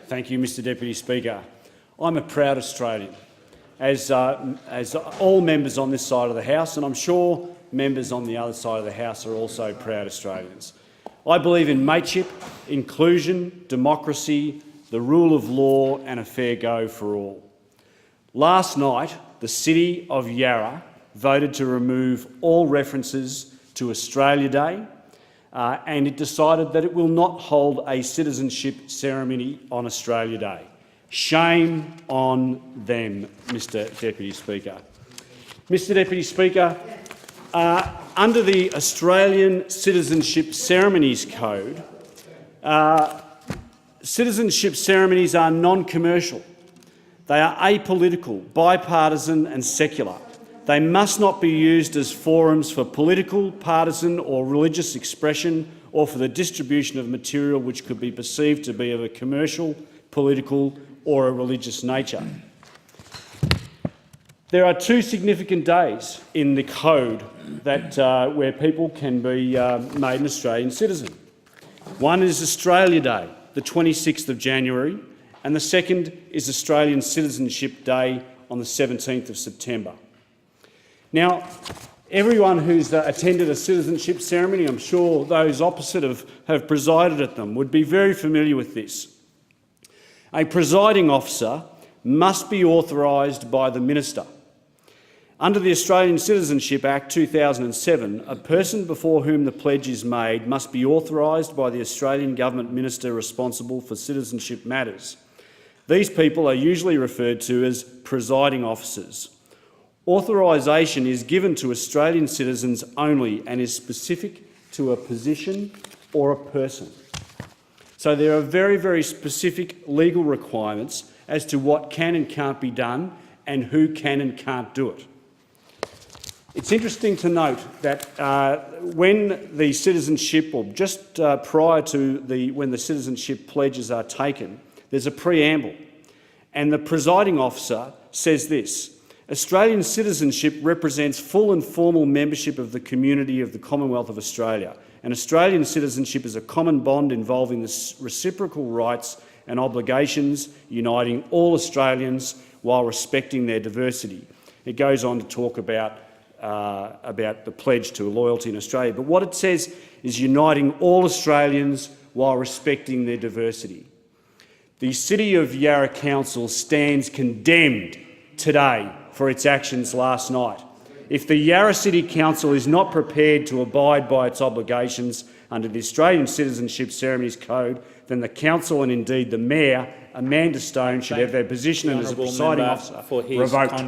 Thank you, Mr Deputy Speaker. I'm a proud Australian, as all members on this side of the House, and I'm sure members on the other side of the House are also proud Australians. I believe in mateship, inclusion, democracy, the rule of law and a fair go for all. Last night, the City of Yarra voted to remove all references to Australia Day, and it decided that it will not hold a citizenship ceremony on Australia Day. Shame on them, Mr Deputy Speaker. Mr Deputy Speaker, under the Australian Citizenship Ceremonies Code, citizenship ceremonies are non-commercial. They are apolitical, bipartisan and secular. They must not be used as forums for political, partisan or religious expression or for the distribution of material which could be perceived to be of a commercial, political or a religious nature. There are two significant days in the code that, where people can be made an Australian citizen. One is Australia Day, the 26th of January, and the second is Australian Citizenship Day on the 17th of September. Now, everyone who's attended a citizenship ceremony, I'm sure those opposite have presided at them, would be very familiar with this. A presiding officer must be authorised by the minister. Under the Australian Citizenship Act 2007, a person before whom the pledge is made must be authorised by the Australian Government Minister responsible for citizenship matters. These people are usually referred to as presiding officers. Authorisation is given to Australian citizens only and is specific to a position or a person. So there are very, very specific legal requirements as to what can and can't be done and who can and can't do it. It's interesting to note that when the citizenship, or just prior to when the citizenship pledges are taken, there's a preamble, and the presiding officer says this: Australian citizenship represents full and formal membership of the community of the Commonwealth of Australia, and Australian citizenship is a common bond involving the reciprocal rights and obligations uniting all Australians while respecting their diversity. It goes on to talk about the pledge to loyalty in Australia, but what it says is uniting all Australians while respecting their diversity. The City of Yarra Council stands condemned today for its actions last night. If the Yarra City Council is not prepared to abide by its obligations under the Australian Citizenship Ceremonies Code, then the Council and indeed the Mayor, Amanda Stone, should have their position as a presiding officer revoked.